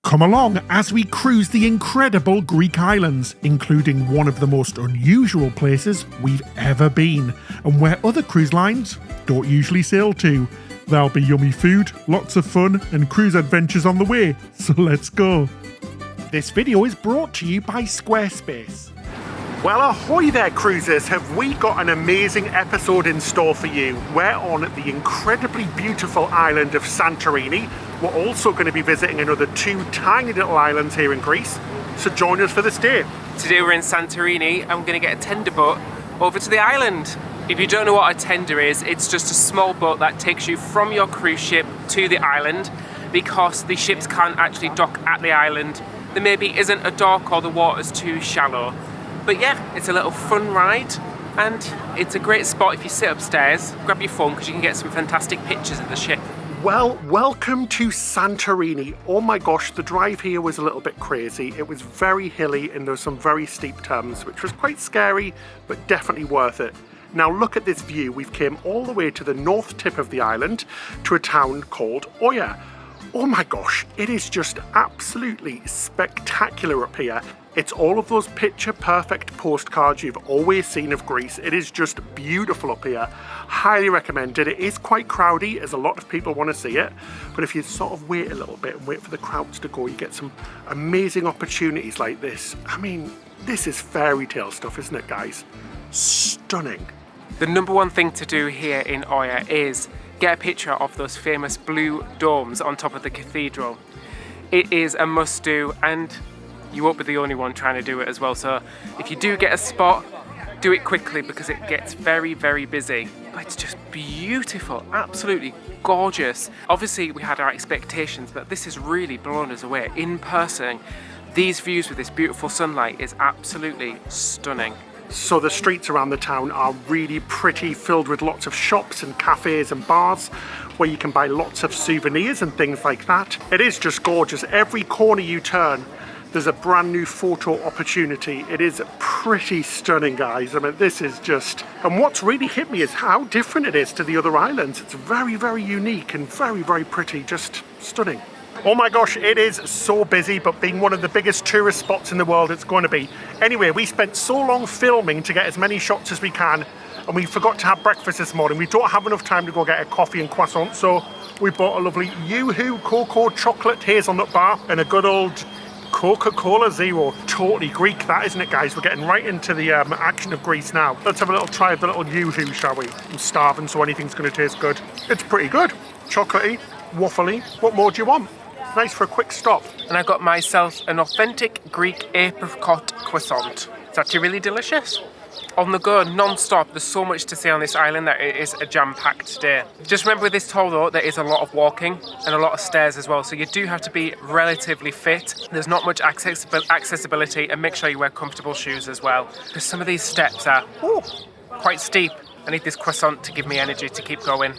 Come along as we cruise the incredible Greek islands, including one of the most unusual places we've ever been, and where other cruise lines don't usually sail to. There'll be yummy food, lots of fun, and cruise adventures on the way, so let's go. This video is brought to you by Squarespace. Well, ahoy there cruisers, have we got an amazing episode in store for you. We're on the incredibly beautiful island of Santorini. We're also going to be visiting another two tiny little islands here in Greece, so join us for this day. Today we're in Santorini and we're going to get a tender boat over to the island. If you don't know what a tender is, it's just a small boat that takes you from your cruise ship to the island because the ships can't actually dock at the island. There maybe isn't a dock or the water's too shallow. But yeah, it's a little fun ride and it's a great spot if you sit upstairs, grab your phone because you can get some fantastic pictures of the ship. Well, welcome to Santorini. Oh my gosh, the drive here was a little bit crazy. It was very hilly and there were some very steep turns, which was quite scary, but definitely worth it. Now look at this view. We've came all the way to the north tip of the island to a town called Oia. Oh my gosh, it is just absolutely spectacular up here. It's all of those picture perfect postcards you've always seen of Greece. It is just beautiful up here. Highly recommended. It is quite crowdy as a lot of people want to see it, but if you sort of wait a little bit and wait for the crowds to go, you get some amazing opportunities like this. I mean, this is fairy tale stuff, isn't it, guys? Stunning. The number one thing to do here in Oia is get a picture of those famous blue domes on top of the cathedral. It is a must do, and you won't be the only one trying to do it as well. So if you do get a spot, do it quickly because it gets very, very busy. But it's just beautiful, absolutely gorgeous. Obviously we had our expectations, but this has really blown us away. In person, these views with this beautiful sunlight is absolutely stunning. So the streets around the town are really pretty, filled with lots of shops and cafes and bars where you can buy lots of souvenirs and things like that. It is just gorgeous. Every corner you turn, there's a brand new photo opportunity. It is pretty stunning, guys. I mean, this is just... And what's really hit me is how different it is to the other islands. It's very, very unique and very, very pretty. Just stunning. Oh my gosh, it is so busy, but being one of the biggest tourist spots in the world, it's going to be. Anyway, we spent so long filming to get as many shots as we can, and we forgot to have breakfast this morning. We don't have enough time to go get a coffee and croissant, so we bought a lovely Yoo-Hoo Cocoa Chocolate Hazelnut Bar and a good old Coca-Cola Zero. Totally Greek that, isn't it, guys? We're getting right into the action of Greece now. Let's have a little try of the little Yoo-Hoo, shall we? I'm starving, so anything's going to taste good. It's pretty good. Chocolatey, waffly. What more do you want? Nice for a quick stop. And I got myself an authentic Greek apricot croissant. It's actually really delicious. On the go, non-stop. There's so much to see on this island that it is a jam-packed day. Just remember with this tour though, there is a lot of walking and a lot of stairs as well, so you do have to be relatively fit. There's not much accessibility, and make sure you wear comfortable shoes as well, because some of these steps are quite steep. I need this croissant to give me energy to keep going.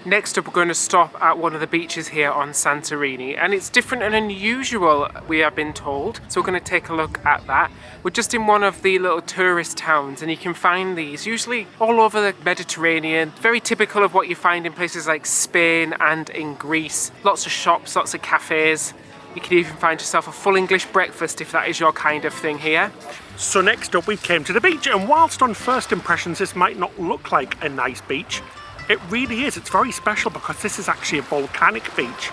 Next up, we're going to stop at one of the beaches here on Santorini, and it's different and unusual, we have been told, so we're going to take a look at that. We're just in one of the little tourist towns, and you can find these usually all over the Mediterranean, very typical of what you find in places like Spain and in Greece. Lots of shops, lots of cafes. You can even find yourself a full English breakfast if that is your kind of thing here. So next up, we came to the beach, and whilst on first impressions this might not look like a nice beach, it really is. It's very special because this is actually a volcanic beach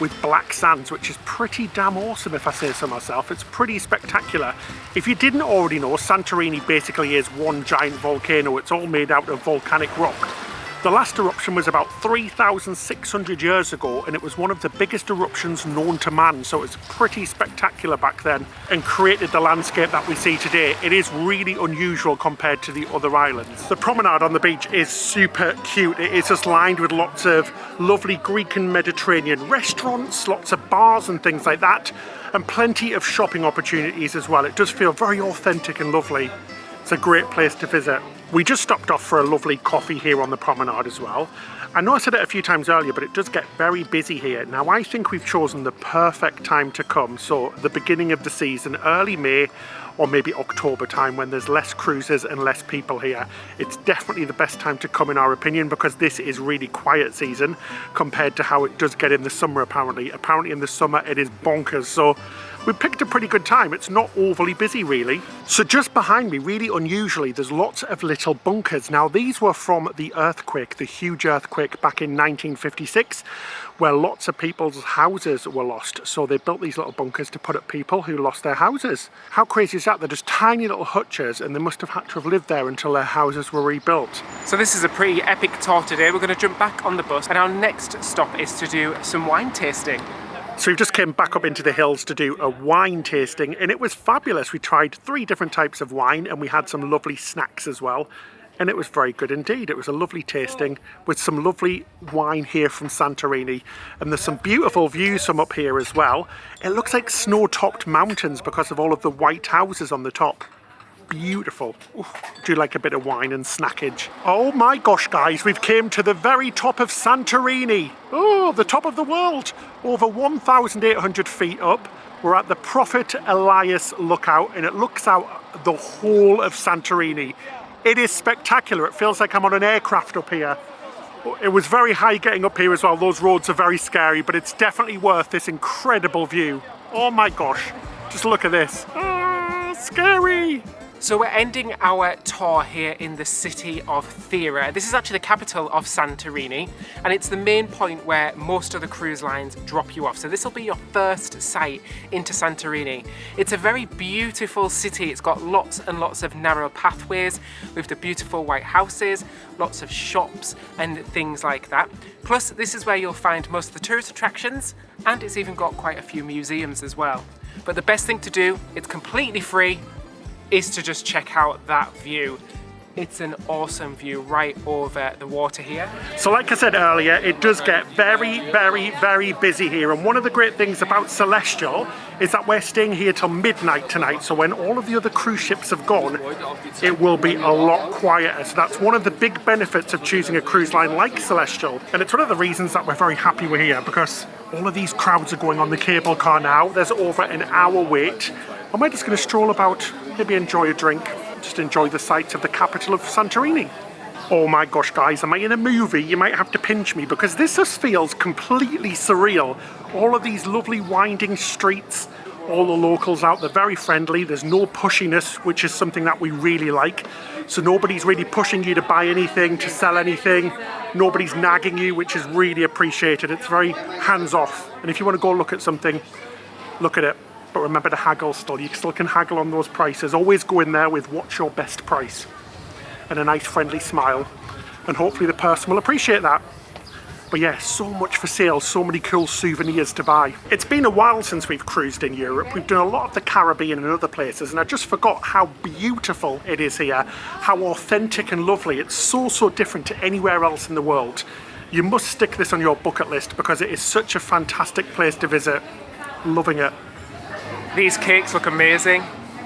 with black sands, which is pretty damn awesome if I say so myself. It's pretty spectacular. If you didn't already know, Santorini basically is one giant volcano. It's all made out of volcanic rock. The last eruption was about 3,600 years ago, and it was one of the biggest eruptions known to man, so it's pretty spectacular back then and created the landscape that we see today. It is really unusual compared to the other islands. The promenade on the beach is super cute. It is just lined with lots of lovely Greek and Mediterranean restaurants, lots of bars and things like that, and plenty of shopping opportunities as well. It does feel very authentic and lovely. It's a great place to visit. We just stopped off for a lovely coffee here on the promenade as well. I know I said it a few times earlier, but it does get very busy here. Now, I think we've chosen the perfect time to come. So the beginning of the season, early May, or maybe October time, when there's less cruises and less people here. It's definitely the best time to come, in our opinion, because this is really quiet season compared to how it does get in the summer, apparently. Apparently in the summer it is bonkers. So we picked a pretty good time. It's not overly busy, really. So just behind me, really unusually, there's lots of little bunkers. Now, these were from the earthquake, the huge earthquake back in 1956, where lots of people's houses were lost. So they built these little bunkers to put up people who lost their houses. How crazy is that? They're just tiny little hutches, and they must have had to have lived there until their houses were rebuilt. So this is a pretty epic tour today. We're going to jump back on the bus, and our next stop is to do some wine tasting. So we just came back up into the hills to do a wine tasting, and it was fabulous. We tried 3 different types of wine, and we had some lovely snacks as well. And it was very good indeed. It was a lovely tasting with some lovely wine here from Santorini. And there's some beautiful views from up here as well. It looks like snow-topped mountains because of all of the white houses on the top. Beautiful. Ooh, do like a bit of wine and snackage. Oh my gosh, guys, we've came to the very top of Santorini. Oh, the top of the world. Over 1,800 feet up. We're at the Prophet Elias lookout, and it looks out the whole of Santorini. It is spectacular. It feels like I'm on an aircraft up here. It was very high getting up here as well. Those roads are very scary, but it's definitely worth this incredible view. Oh my gosh. Just look at this. Ah, scary. So we're ending our tour here in the city of Thera. This is actually the capital of Santorini, and it's the main point where most of the cruise lines drop you off. So this will be your first sight into Santorini. It's a very beautiful city. It's got lots and lots of narrow pathways with the beautiful white houses, lots of shops and things like that. Plus, this is where you'll find most of the tourist attractions, and it's even got quite a few museums as well. But the best thing to do, it's completely free, is to just check out that view. It's an awesome view right over the water here. So like I said earlier, it does get very, very, very busy here. And one of the great things about Celestyal is that we're staying here till midnight tonight. So when all of the other cruise ships have gone, it will be a lot quieter. So that's one of the big benefits of choosing a cruise line like Celestyal. And it's one of the reasons that we're very happy we're here, because all of these crowds are going on the cable car now. There's over an hour wait. And we're just going to stroll about, maybe enjoy a drink, just enjoy the sights of the capital of Santorini. Oh my gosh, guys, am I in a movie? You might have to pinch me, because this just feels completely surreal. All of these lovely winding streets, all the locals out there, very friendly. There's no pushiness, which is something that we really like. So nobody's really pushing you to buy anything, to sell anything. Nobody's nagging you, which is really appreciated. It's very hands-off. And if you want to go look at something, look at it. But remember to haggle still. You still can haggle on those prices. Always go in there with what's your best price. And a nice friendly smile. And hopefully the person will appreciate that. But yeah, so much for sale. So many cool souvenirs to buy. It's been a while since we've cruised in Europe. We've done a lot of the Caribbean and other places. And I just forgot how beautiful it is here. How authentic and lovely. It's so, so different to anywhere else in the world. You must stick this on your bucket list, because it is such a fantastic place to visit. Loving it. These cakes look amazing.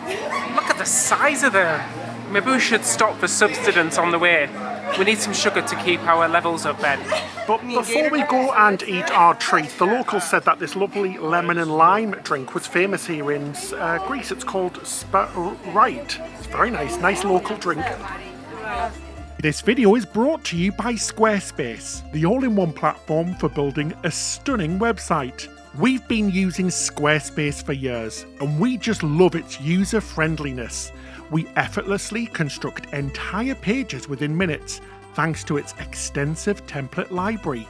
Look at the size of them. Maybe we should stop for subsistence on the way. We need some sugar to keep our levels up, Ben. But before we go and eat our treat, the locals said that this lovely lemon and lime drink was famous here in Greece. It's called Sprite. It's very nice, nice local drink. This video is brought to you by Squarespace, the all-in-one platform for building a stunning website. We've been using Squarespace for years, and we just love its user-friendliness. We effortlessly construct entire pages within minutes, thanks to its extensive template library.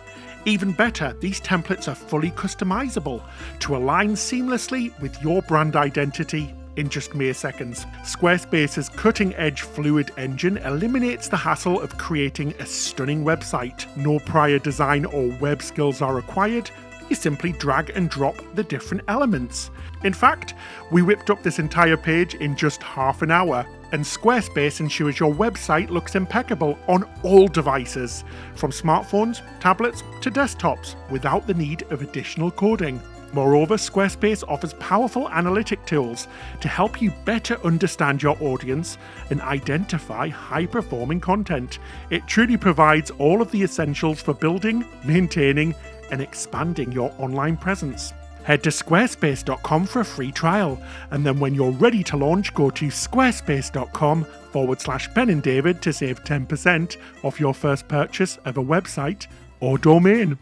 Even better, these templates are fully customizable to align seamlessly with your brand identity in just mere seconds. Squarespace's cutting-edge Fluid engine eliminates the hassle of creating a stunning website. No prior design or web skills are required. You simply drag and drop the different elements. In fact, we whipped up this entire page in just half an hour, and Squarespace ensures your website looks impeccable on all devices, from smartphones, tablets to desktops, without the need of additional coding. Moreover, Squarespace offers powerful analytic tools to help you better understand your audience and identify high-performing content. It truly provides all of the essentials for building, maintaining, and expanding your online presence. Head to squarespace.com for a free trial, and then when you're ready to launch, go to squarespace.com/Ben and David to save 10% off your first purchase of a website or domain.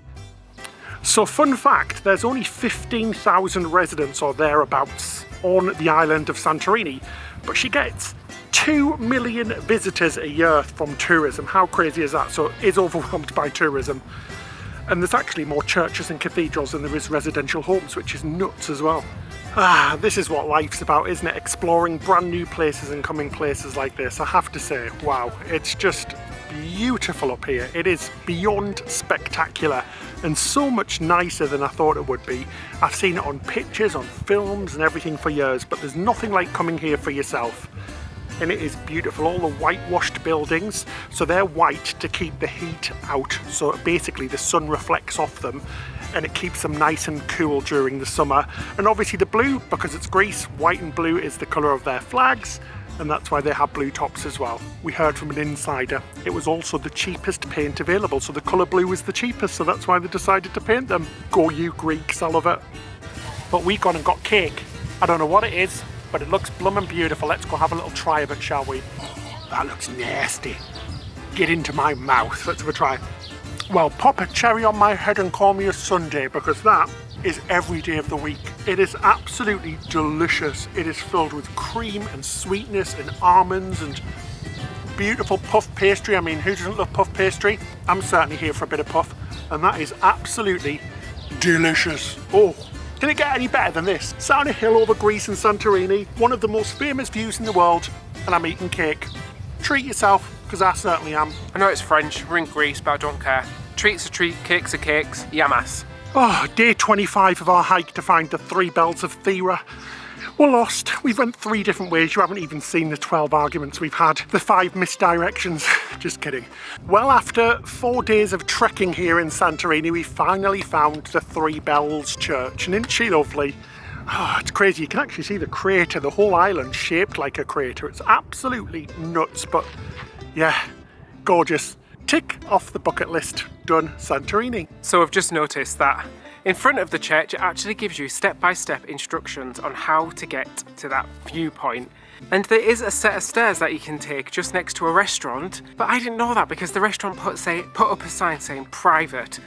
So fun fact, there's only 15,000 residents or thereabouts on the island of Santorini, but she gets 2 million visitors a year from tourism. How crazy is that? So it is overwhelmed by tourism. And there's actually more churches and cathedrals than there is residential homes, which is nuts as well. This is what life's about, isn't it? Exploring brand new places and coming places like this. I have to say, wow, it's just beautiful up here. It is beyond spectacular and so much nicer than I thought it would be. I've seen it on pictures, on films and everything for years, but there's nothing like coming here for yourself. And it is beautiful. All the whitewashed buildings, so they're white to keep the heat out. So basically the sun reflects off them and it keeps them nice and cool during the summer. And obviously the blue, because it's Greece, white and blue is the colour of their flags, and that's why they have blue tops as well. We heard from an insider it was also the cheapest paint available, so the colour blue was the cheapest, so that's why they decided to paint them. Go you Greeks, I love it. But we gone and got cake. I don't know what it is, but it looks bloomin' beautiful. Let's go have a little try of it, shall we? That looks nasty. Get into my mouth. Let's have a try. Well, pop a cherry on my head and call me a Sunday, because that is every day of the week. It is absolutely delicious. It is filled with cream and sweetness and almonds and beautiful puff pastry. I mean, who doesn't love puff pastry? I'm certainly here for a bit of puff, and that is absolutely delicious. Oh, can it get any better than this? Sat on a hill over Greece and Santorini, one of the most famous views in the world, and I'm eating cake. Treat yourself, because I certainly am. I know it's French, we're in Greece, but I don't care. Treats are treat, cakes are cakes, yamas. Oh, day 25 of our hike to find the 3 bells of Thera. We're lost. We've went 3 different ways. You haven't even seen the 12 arguments we've had. The 5 misdirections. Just kidding. Well, after 4 days of trekking here in Santorini, we finally found the 3 Bells Church. And isn't she lovely? Oh, it's crazy. You can actually see the crater, the whole island shaped like a crater. It's absolutely nuts, but yeah, gorgeous. Tick off the bucket list. Done, Santorini. So I've just noticed that in front of the church, it actually gives you step-by-step instructions on how to get to that viewpoint. And there is a set of stairs that you can take just next to a restaurant, but I didn't know that because the restaurant put up a sign saying private.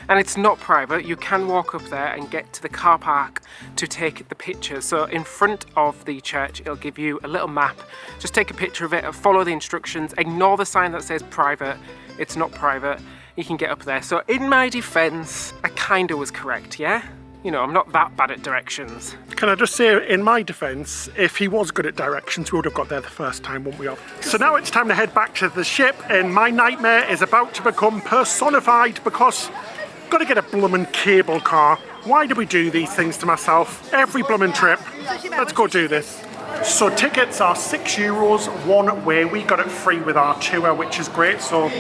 And it's not private. You can walk up there and get to the car park to take the pictures. So in front of the church, it'll give you a little map. Just take a picture of it and follow the instructions. Ignore the sign that says private. It's not private. You can get up there. So in my defense, I kind of was correct, yeah? You know, I'm not that bad at directions. Can I just say, in my defence, if he was good at directions, we would have got there the first time, wouldn't we all? So now it's time to head back to the ship, and my nightmare is about to become personified because I've got to get a bloomin' cable car. Why do we do these things to myself? Every bloomin' trip. Let's go do this. So tickets are €6 one way. We got it free with our tour, which is great. So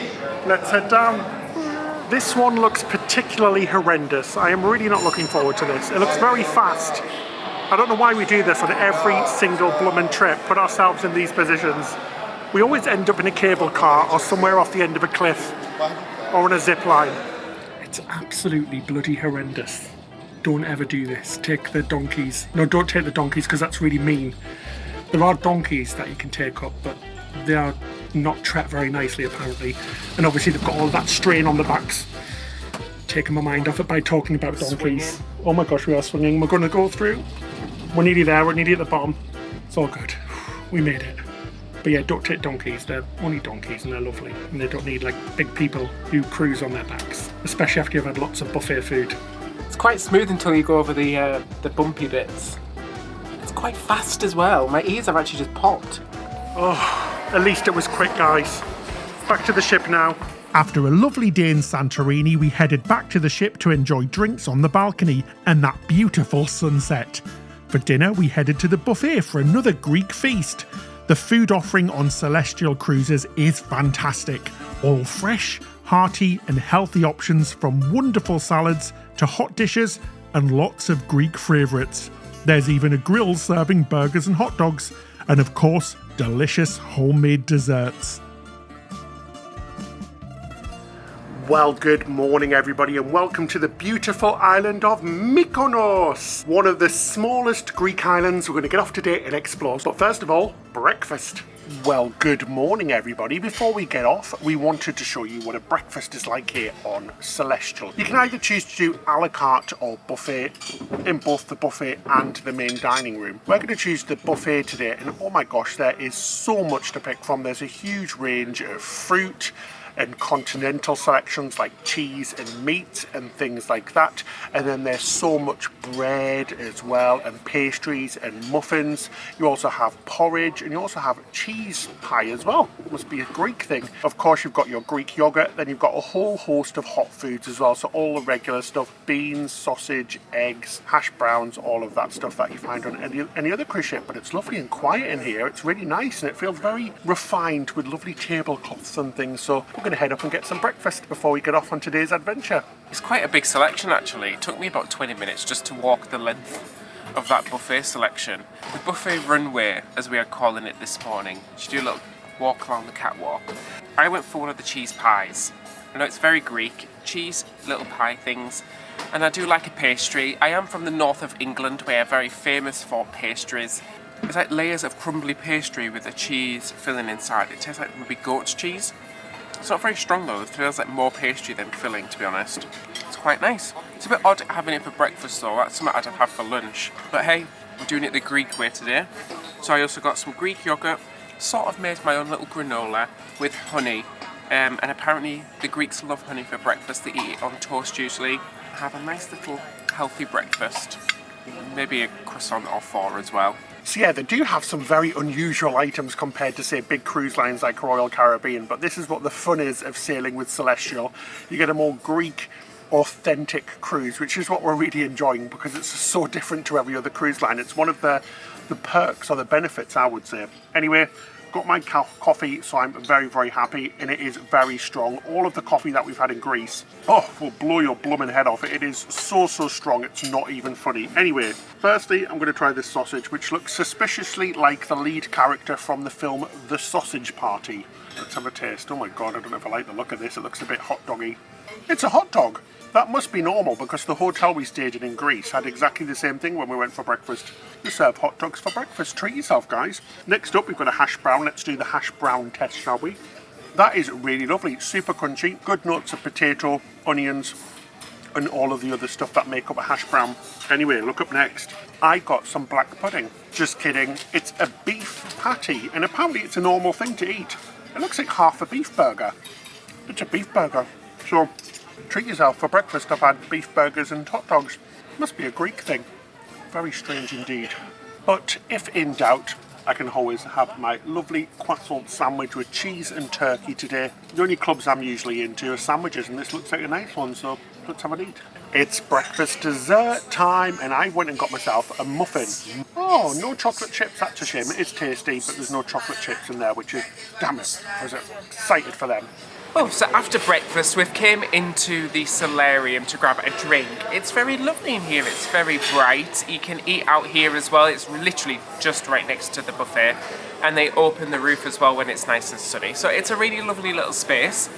let's head down. This one looks particularly horrendous. I am really not looking forward to this. It looks very fast. I don't know why we do this on every single bloomin' trip, put ourselves in these positions. We always end up in a cable car or somewhere off the end of a cliff or on a zip line. It's absolutely bloody horrendous. Don't ever do this. Take the donkeys. No, don't take the donkeys because that's really mean. There are donkeys that you can take up, but they are not trapped very nicely apparently, and obviously they've got all that strain on the backs. Taking my mind off it by talking about donkeys. Swinging. Oh my gosh, we are swinging. We're going to go through. We're nearly there. We're nearly at the bottom. It's all good. We made it. But yeah, don't take donkeys. They're only donkeys and they're lovely, and they don't need like big people who cruise on their backs, especially after you've had lots of buffet food. It's quite smooth until you go over the bumpy bits. It's quite fast as well. My ears have actually just popped. Oh. At least it was quick, guys. Back to the ship now. After a lovely day in Santorini, we headed back to the ship to enjoy drinks on the balcony and that beautiful sunset. For dinner, we headed to the buffet for another Greek feast. The food offering on Celestyal Cruises is fantastic. All fresh, hearty and healthy options from wonderful salads to hot dishes and lots of Greek favourites. There's even a grill serving burgers and hot dogs, and of course, delicious homemade desserts. Well, good morning everybody and welcome to the beautiful island of Mykanos, one of the smallest Greek islands we're going to get off today and explore. But first of all, breakfast. Well, good morning everybody. Before we get off, we wanted to show you what a breakfast is like here on Celestyal. You can either choose to do a la carte or buffet in both the buffet and the main dining room. We're going to choose the buffet today, and oh my gosh, there is so much to pick from. There's a huge range of fruit and continental selections like cheese and meat and things like that, and then there's so much bread as well, and pastries and muffins. You also have porridge, and you also have cheese pie as well. It must be a Greek thing. Of course, you've got your Greek yogurt, then you've got a whole host of hot foods as well, so all the regular stuff: beans, sausage, eggs, hash browns, all of that stuff that you find on any other cruise ship. But it's lovely and quiet in here. It's really nice and it feels very refined with lovely tablecloths and things. So we're going to head up and get some breakfast before we get off on today's adventure. It's quite a big selection actually. It took me about 20 minutes just to walk the length of that buffet selection. The buffet runway, as we are calling it this morning. You do a little walk along the catwalk. I went for one of the cheese pies. I know it's very Greek, cheese, little pie things, and I do like a pastry. I am from the north of England, where we're very famous for pastries. It's like layers of crumbly pastry with a cheese filling inside. It tastes like maybe goat's cheese. It's not very strong though, it feels like more pastry than filling, to be honest. It's quite nice. It's a bit odd having it for breakfast though, that's something I'd have for lunch. But hey, we're doing it the Greek way today. So I also got some Greek yogurt, sort of made my own little granola with honey. And apparently the Greeks love honey for breakfast, they eat it on toast usually. Have a nice little healthy breakfast. Maybe a croissant or four as well. So yeah, they do have some very unusual items compared to, say, big cruise lines like Royal Caribbean, but this is what the fun is of sailing with Celestyal. You get a more Greek, authentic cruise, which is what we're really enjoying because it's so different to every other cruise line. It's one of the perks or the benefits, I would say. Anyway, got my coffee, so I'm very, very happy, and it is very strong. All of the coffee that we've had in Greece, will blow your blooming head off. It is so strong, it's not even funny. Anyway, firstly, I'm going to try this sausage, which looks suspiciously like the lead character from the film The Sausage Party. Let's have a taste. Oh my god, I don't know if I like the look of this. It looks a bit hot doggy. It's a hot dog. That must be normal because the hotel we stayed in Greece had exactly the same thing when we went for breakfast. They serve hot dogs for breakfast. Treat yourself, guys. Next up, we've got a hash brown. Let's do the hash brown test, shall we? That is really lovely. It's super crunchy. Good notes of potato, onions, and all of the other stuff that make up a hash brown. Anyway, look up next. I got some black pudding. Just kidding. It's a beef patty, and apparently it's a normal thing to eat. It looks like half a beef burger. It's a beef burger. So treat yourself. For breakfast I've had beef burgers and hot dogs. Must be a Greek thing. Very strange indeed. But if in doubt, I can always have my lovely croissant sandwich with cheese and turkey today. The only clubs I'm usually into are sandwiches, and this looks like a nice one, so let's have a eat. It's breakfast dessert time, and I went and got myself a muffin. Oh, no chocolate chips, that's a shame. It is tasty, but there's no chocolate chips in there, which is, damn it, I was excited for them. Oh, so after breakfast we've came into the solarium to grab a drink. It's very lovely in here, it's very bright. You can eat out here as well, it's literally just right next to the buffet. And they open the roof as well when it's nice and sunny. So it's a really lovely little space.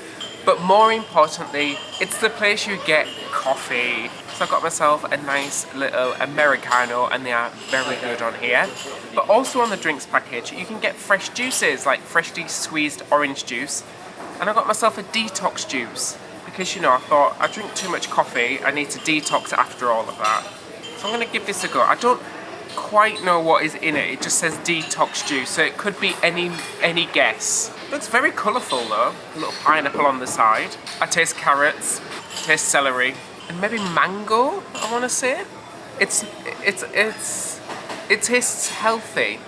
But more importantly, it's the place you get coffee. So I got myself a nice little Americano, and they are very good on here. But also on the drinks package, you can get fresh juices, like freshly squeezed orange juice. And I got myself a detox juice because, you know, I thought I drink too much coffee, I need to detox after all of that. So I'm going to give this a go. I don't quite know what is in it. It just says detox juice, so it could be any guess. Looks very colourful though. A little pineapple on the side. I taste carrots, I taste celery, and maybe mango, I want to say. It tastes healthy.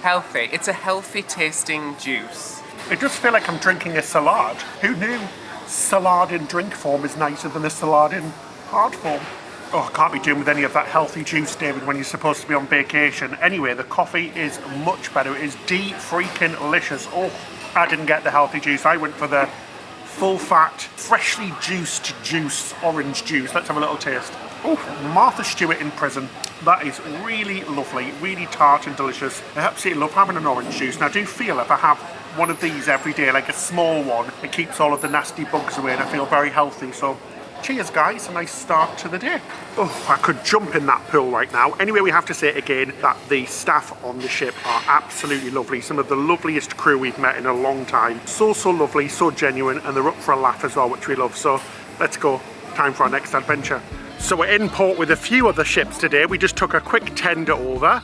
It's a healthy tasting juice. It does feel like I'm drinking a salad. Who knew salad in drink form is nicer than a salad in hard form? Oh, I can't be doing with any of that healthy juice, David, when you're supposed to be on vacation. Anyway, the coffee is much better. It is freaking-licious. Oh, I didn't get the healthy juice. I went for the full-fat, freshly juiced juice, orange juice. Let's have a little taste. Oh, Martha Stewart in prison. That is really lovely, really tart and delicious. I absolutely love having an orange juice, and I do feel if I have one of these every day, like a small one, it keeps all of the nasty bugs away and I feel very healthy. So cheers guys, a nice start to the day. Oh, I could jump in that pool right now. Anyway, we have to say again that the staff on the ship are absolutely lovely. Some of the loveliest crew we've met in a long time. So lovely, so genuine, and they're up for a laugh as well, which we love. So let's go, time for our next adventure. So we're in port with a few other ships today. We just took a quick tender over.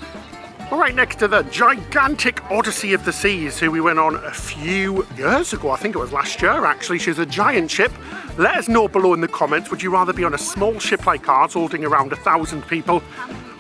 We're right next to the gigantic Odyssey of the Seas, who we went on a few years ago. I think it was last year, actually. She's a giant ship. Let us know below in the comments, would you rather be on a small ship like ours, holding around 1,000 people,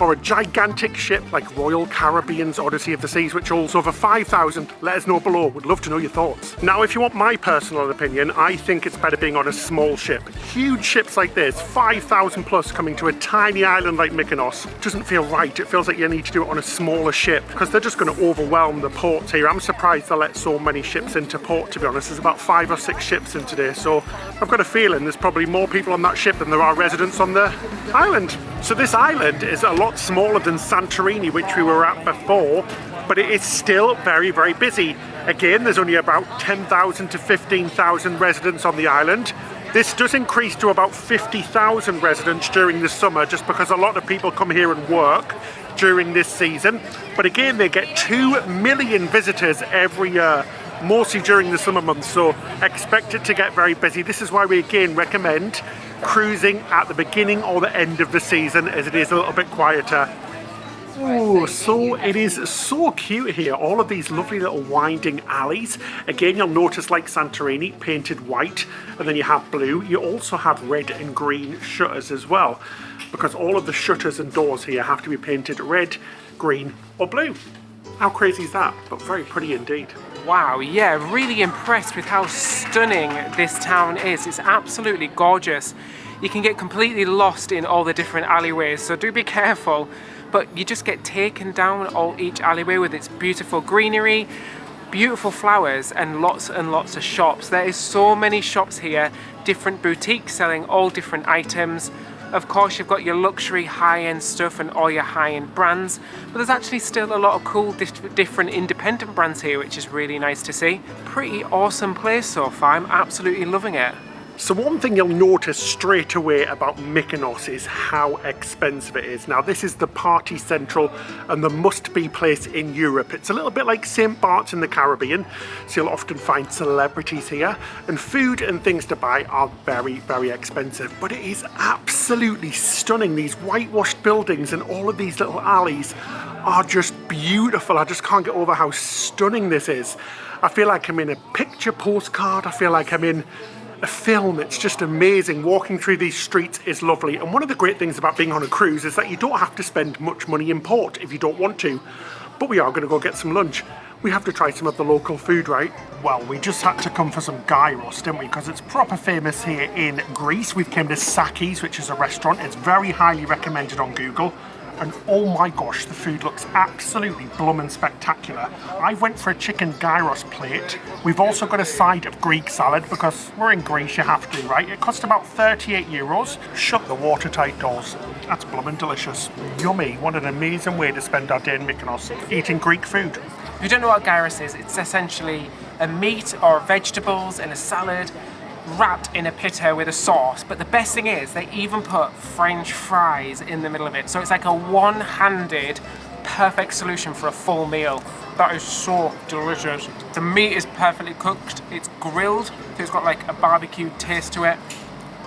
or a gigantic ship like Royal Caribbean's Odyssey of the Seas, which holds over 5,000? Let us know below. We'd love to know your thoughts. Now, if you want my personal opinion, I think it's better being on a small ship. Huge ships like this, 5,000 plus, coming to a tiny island like Mykanos, doesn't feel right. It feels like you need to do it on a smaller ship, because they're just going to overwhelm the ports here. I'm surprised they let so many ships into port, to be honest. There's about 5 or 6 ships in today, so I've got a feeling there's probably more people on that ship than there are residents on the island. So this island is a lot smaller than Santorini, which we were at before, but it is still very, very busy. Again, there's only about 10,000 to 15,000 residents on the island. This does increase to about 50,000 residents during the summer, just because a lot of people come here and work during this season. But again, they get 2 million visitors every year, mostly during the summer months, so expect it to get very busy. This is why we again recommend cruising at the beginning or the end of the season, as it is a little bit quieter. Oh, so it is so cute here. All of these lovely little winding alleys. Again, you'll notice, like Santorini, painted white, and then you have blue. You also have red and green shutters as well, because all of the shutters and doors here have to be painted red, green or blue. How crazy is that? But very pretty indeed. Wow, yeah, really impressed with how stunning this town is. It's absolutely gorgeous. You can get completely lost in all the different alleyways, so do be careful. But you just get taken down each alleyway with its beautiful greenery, beautiful flowers, and lots of shops. There is so many shops here, different boutiques selling all different items. Of course, you've got your luxury high-end stuff and all your high-end brands, but there's actually still a lot of cool different independent brands here, which is really nice to see. Pretty awesome place so far. I'm absolutely loving it. So one thing you'll notice straight away about Mykonos is how expensive it is. Now, this is the party central and the must-be place in Europe. It's a little bit like St. Bart's in the Caribbean, so you'll often find celebrities here, and food and things to buy are very, very expensive. But it is absolutely stunning. These whitewashed buildings and all of these little alleys are just beautiful. I just can't get over how stunning this is. I feel like I'm in a picture postcard. I feel like I'm in a film. It's just amazing. Walking through these streets is lovely, and one of the great things about being on a cruise is that you don't have to spend much money in port if you don't want to. But we are going to go get some lunch. We have to try some of the local food, right? Well, we just had to come for some gyros, didn't we? Because it's proper famous here in Greece. We've came to Sakis, which is a restaurant. It's very highly recommended on Google. And oh my gosh, the food looks absolutely bloomin' spectacular. I went for a chicken gyros plate. We've also got a side of Greek salad, because we're in Greece, you have to, right? It cost about 38 euros. Shut the watertight doors. That's bloomin' delicious. Yummy. What an amazing way to spend our day in Mykonos, eating Greek food. If you don't know what gyros is, it's essentially a meat or vegetables in a salad, wrapped in a pita with a sauce, but the best thing is they even put French fries in the middle of it, so it's like a one-handed perfect solution for a full meal. That is so delicious. The meat is perfectly cooked, it's grilled, so it's got like a barbecue taste to it.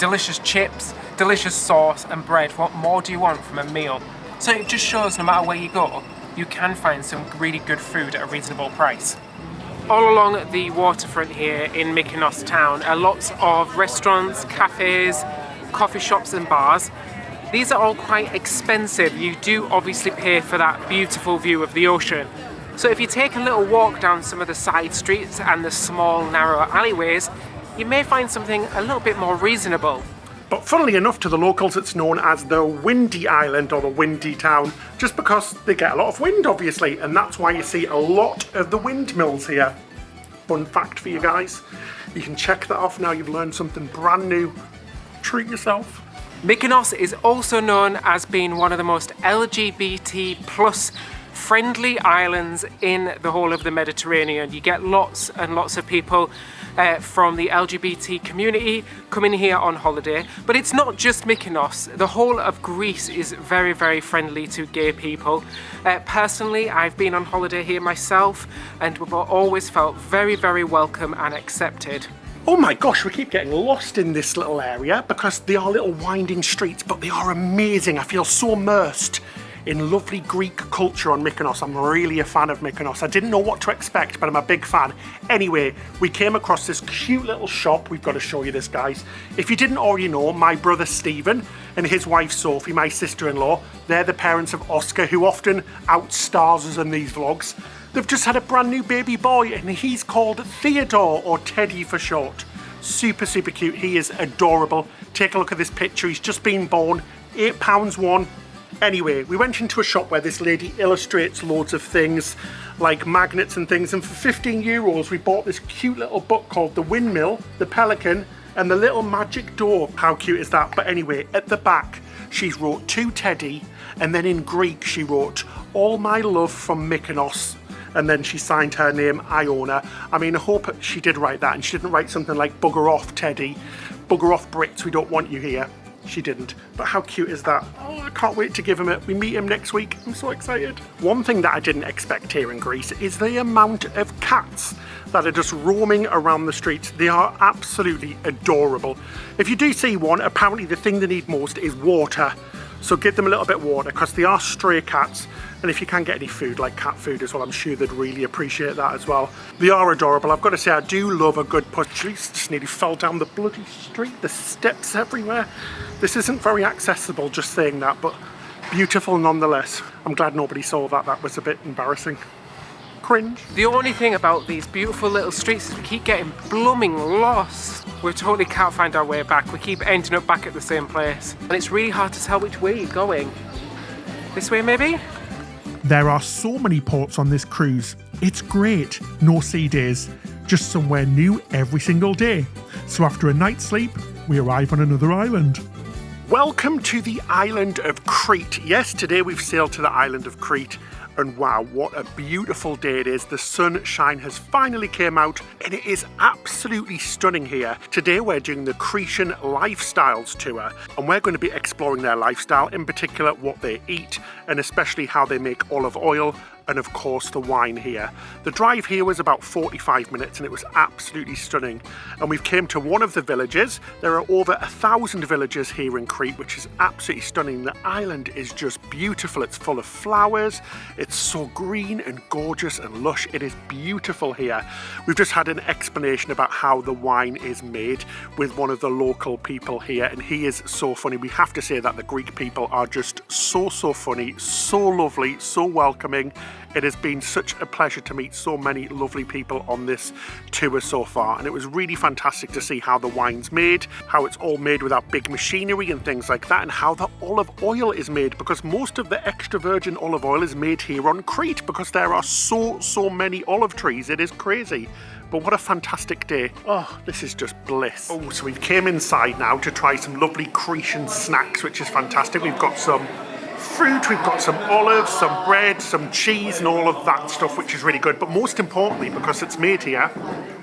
Delicious chips, delicious sauce and bread. What more do you want from a meal? So it just shows no matter where you go, you can find some really good food at a reasonable price. All along the waterfront here in Mykonos town are lots of restaurants, cafes, coffee shops and bars. These are all quite expensive. You do obviously pay for that beautiful view of the ocean. So if you take a little walk down some of the side streets and the small narrow alleyways, you may find something a little bit more reasonable. But funnily enough, to the locals, it's known as the Windy Island or the Windy Town, just because they get a lot of wind, obviously, and that's why you see a lot of the windmills here. Fun fact for you guys. You can check that off now. You've learned something brand new. Treat yourself. Mykonos is also known as being one of the most LGBT plus friendly islands in the whole of the Mediterranean. You get lots and lots of people from the LGBT community coming here on holiday. But it's not just Mykonos. The whole of Greece is very, very friendly to gay people. Personally, I've been on holiday here myself and we've always felt very, very welcome and accepted. Oh my gosh, we keep getting lost in this little area because they are little winding streets, but they are amazing. I feel so immersed in lovely Greek culture on Mykonos. I'm really a fan of Mykonos. I didn't know what to expect, but I'm a big fan. Anyway, we came across this cute little shop. We've got to show you this, guys. If you didn't already know, my brother Stephen and his wife Sophie, my sister-in-law, they're the parents of Oscar, who often outstars us in these vlogs. They've just had a brand new baby boy and he's called Theodore, or Teddy for short. Super, super cute. He is adorable. Take a look at this picture. He's just been born, £8 one. Anyway, we went into a shop where this lady illustrates loads of things like magnets and things, and for 15 euros we bought this cute little book called The Windmill, The Pelican and The Little Magic Door. How cute is that? But anyway, at the back she wrote to Teddy, and then in Greek she wrote all my love from Mykonos, and then she signed her name Iona. I mean, I hope she did write that and she didn't write something like bugger off Teddy, bugger off Brits, we don't want you here. She didn't. But how cute is that? Oh, I can't wait to give him it. We meet him next week. I'm so excited. One thing that I didn't expect here in Greece is the amount of cats that are just roaming around the streets. They are absolutely adorable. If you do see one, apparently the thing they need most is water. So give them a little bit of water because they are stray cats. And if you can get any food, like cat food as well, I'm sure they'd really appreciate that as well. They are adorable. I've got to say, I do love a good push. Jeez, just nearly fell down the bloody street. There's steps everywhere. This isn't very accessible, just saying that, but beautiful nonetheless. I'm glad nobody saw that. That was a bit embarrassing. Cringe. The only thing about these beautiful little streets is we keep getting blooming lost. We totally can't find our way back. We keep ending up back at the same place. And it's really hard to tell which way you're going. This way, maybe? There are so many ports on this cruise. It's great. No sea days. Just somewhere new every single day. So after a night's sleep, we arrive on another island. Welcome to the island of Crete. Yes, today we've sailed to the island of Crete. And wow, what a beautiful day it is. The sunshine has finally came out and it is absolutely stunning here. Today we're doing the Cretan Lifestyles tour and we're going to be exploring their lifestyle, in particular what they eat and especially how they make olive oil and of course the wine here. The drive here was about 45 minutes and it was absolutely stunning. And we've came to one of the villages. There are over 1,000 villages here in Crete, which is absolutely stunning. The island is just beautiful. It's full of flowers. It's so green and gorgeous and lush. It is beautiful here. We've just had an explanation about how the wine is made with one of the local people here, and he is so funny. We have to say that the Greek people are just so funny, so lovely, so welcoming. It has been such a pleasure to meet so many lovely people on this tour so far, and it was really fantastic to see how the wine's made, how it's all made without big machinery and things like that, and how the olive oil is made, because most of the extra virgin olive oil is made here on Crete because there are so many olive trees. It is crazy. But what a fantastic day. Oh, this is just bliss. Oh, so we've came inside now to try some lovely Cretan snacks, which is fantastic. We've got some fruit, we've got some olives, some bread, some cheese and all of that stuff, which is really good. But most importantly, because it's made here,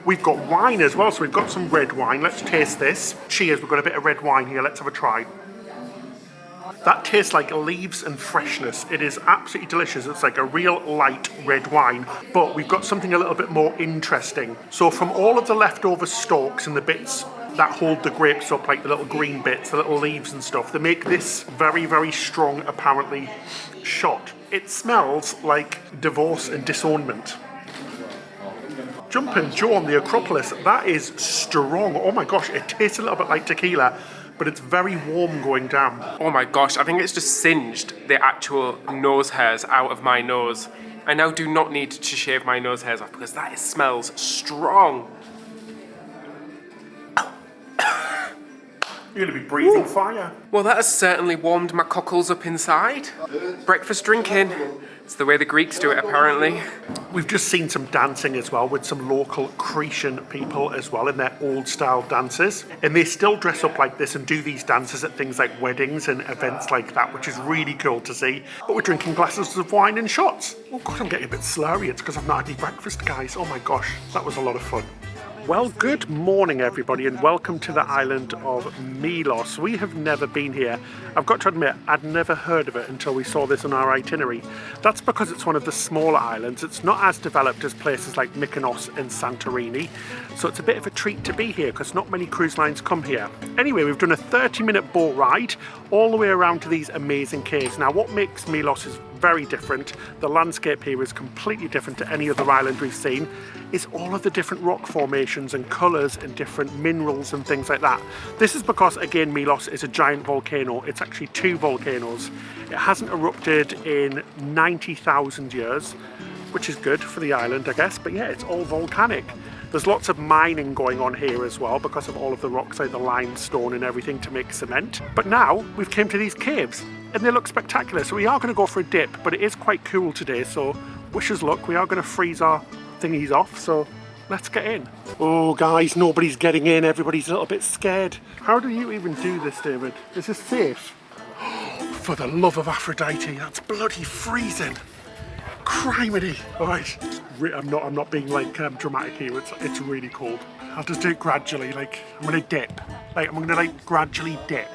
we've got wine as well. So we've got some red wine. Let's taste this. Cheers, we've got a bit of red wine here. Let's have a try. That tastes like leaves and freshness. It is absolutely delicious. It's like a real light red wine, but we've got something a little bit more interesting. So from all of the leftover stalks and the bits that hold the grapes up, like the little green bits, the little leaves and stuff, they make this very strong, apparently, shot. It smells like divorce and disownment. Jumping Joe on the Acropolis, that is strong. Oh my gosh, it tastes a little bit like tequila, but it's very warm going down. Oh my gosh, I think it's just singed the actual nose hairs out of my nose. I now do not need to shave my nose hairs off because that smells strong. You're going to be breathing fire. Well, that has certainly warmed my cockles up inside. Breakfast drinking. It's the way the Greeks do it, apparently. We've just seen some dancing as well with some local Cretan people as well in their old style dances. And they still dress up like this and do these dances at things like weddings and events like that, which is really cool to see. But we're drinking glasses of wine and shots. Oh God, I'm getting a bit slurry. It's because I've not had any breakfast, guys. Oh my gosh, that was a lot of fun. Well, good morning everybody and welcome to the island of Mylos. We have never been here. I've got to admit, I'd never heard of it until we saw this on our itinerary. That's because it's one of the smaller islands. It's not as developed as places like Mykanos and Santorini. So it's a bit of a treat to be here because not many cruise lines come here. Anyway, we've done a 30-minute boat ride all the way around to these amazing caves. Now, what makes Mylos is very different. The landscape here is completely different to any other island we've seen. Is all of the different rock formations and colours and different minerals and things like that. This is because, again, Mylos is a giant volcano. It's actually two volcanoes. It hasn't erupted in 90,000 years, which is good for the island, I guess. But yeah, it's all volcanic. There's lots of mining going on here as well because of all of the rocks, like the limestone and everything to make cement. But now we've came to these caves and they look spectacular. So we are going to go for a dip, but it is quite cool today. So wish us luck. We are going to freeze our thingies off. So let's get in. Oh guys, nobody's getting in. Everybody's a little bit scared. How do you even do this, David? Is this safe? For the love of Aphrodite, that's bloody freezing. Criminy. All right, I'm not being like dramatic here. It's really cold. I'll just do it gradually. Like I'm gonna dip. Like I'm gonna like gradually dip.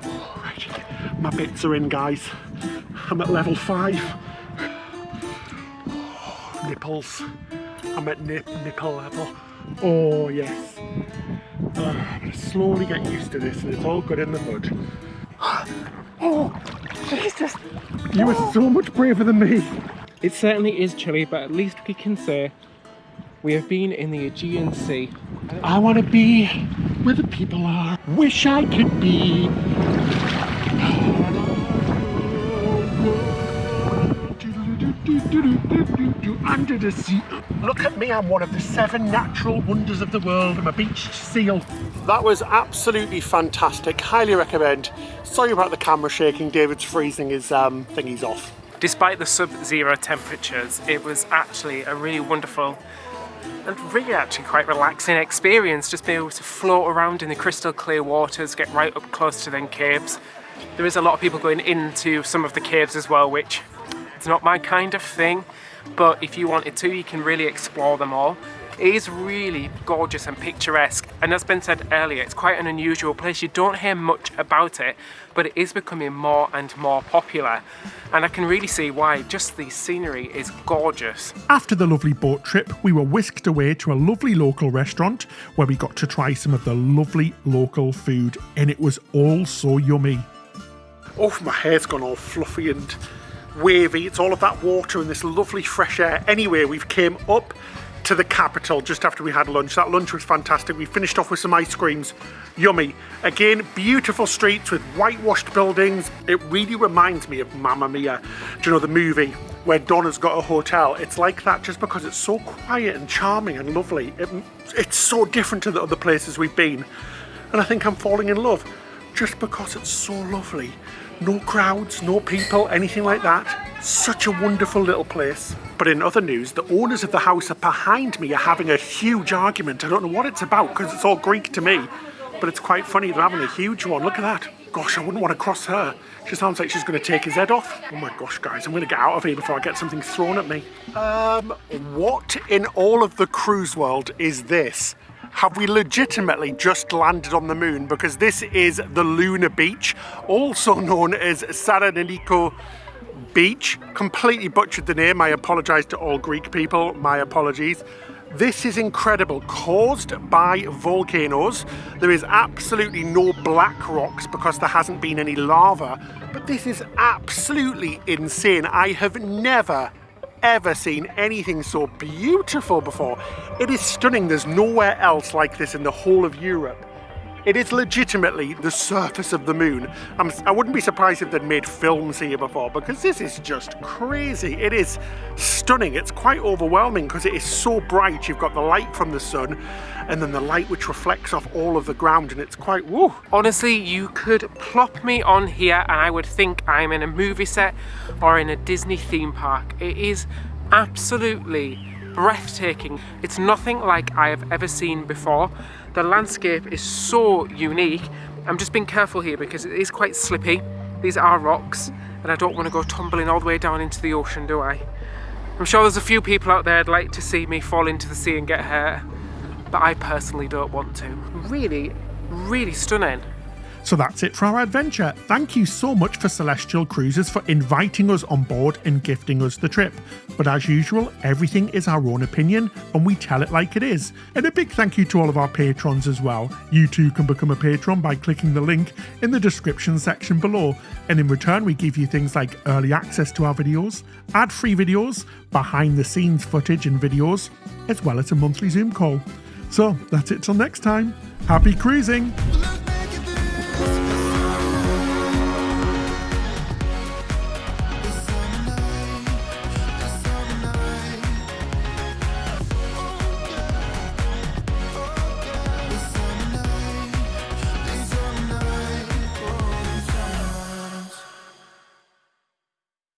Right, my bits are in, guys. I'm at level 5. Oh, nipples. I'm at nipple level. Oh yes. I'm gonna slowly get used to this, and it's all good in the hood. Oh, Jesus! You are so much braver than me. It certainly is chilly, but at least we can say we have been in the Aegean Sea. I want to be where the people are. Wish I could be. Under the sea. Look at me, I'm one of the 7 natural wonders of the world. I'm a beach seal. That was absolutely fantastic. Highly recommend. Sorry about the camera shaking. David's freezing his thingies off. Despite the sub-zero temperatures, it was actually a really wonderful and really actually quite relaxing experience. Just being able to float around in the crystal clear waters, get right up close to them caves. There is a lot of people going into some of the caves as well, which it's not my kind of thing, but if you wanted to, you can really explore them all. It is really gorgeous and picturesque, and as Ben said earlier, it's quite an unusual place. You don't hear much about it, but it is becoming more and more popular, and I can really see why. Just the scenery is gorgeous. After the lovely boat trip, we were whisked away to a lovely local restaurant where we got to try some of the lovely local food, and it was all so yummy. Oh, my hair's gone all fluffy and wavy. It's all of that water and this lovely fresh air. Anyway, we've came up to the capital just after we had lunch. That lunch was fantastic. We finished off with some ice creams. Yummy. Again, beautiful streets with whitewashed buildings. It really reminds me of Mamma Mia. Do you know the movie where Donna's got a hotel? It's like that just because it's so quiet and charming and lovely. It's so different to the other places we've been. And I think I'm falling in love just because it's so lovely. No crowds, no people, anything like that. Such a wonderful little place. But in other news, the owners of the house are behind me are having a huge argument. I don't know what it's about because it's all Greek to me. But it's quite funny, they're having a huge one. Look at that. Gosh, I wouldn't want to cross her. She sounds like she's going to take his head off. Oh my gosh, guys, I'm going to get out of here before I get something thrown at me. What in all of the cruise world is this? Have we legitimately just landed on the moon? Because this is the Lunar Beach, also known as Santorini Beach. Completely butchered the name. I apologise to all Greek people. My apologies. This is incredible. Caused by volcanoes. There is absolutely no black rocks because there hasn't been any lava. But this is absolutely insane. I have never ever seen anything so beautiful before. It is stunning. There's nowhere else like this in the whole of Europe. It is legitimately the surface of the moon. I wouldn't be surprised if they'd made films here before, because this is just crazy. It is stunning. It's quite overwhelming because it is so bright. You've got the light from the sun and then the light which reflects off all of the ground, and it's quite woo. Honestly, you could plop me on here and I would think I'm in a movie set or in a Disney theme park. It is absolutely breathtaking. It's nothing like I have ever seen before. The landscape is so unique. I'm just being careful here because it is quite slippy. These are rocks and I don't want to go tumbling all the way down into the ocean, do I? I'm sure there's a few people out there who'd like to see me fall into the sea and get hurt, but I personally don't want to. Really, really stunning. So that's it for our adventure. Thank you so much for Celestyal Cruises for inviting us on board and gifting us the trip. But as usual, everything is our own opinion and we tell it like it is. And a big thank you to all of our patrons as well. You too can become a patron by clicking the link in the description section below. And in return, we give you things like early access to our videos, ad-free videos, behind the scenes footage and videos, as well as a monthly Zoom call. So that's it till next time. Happy cruising!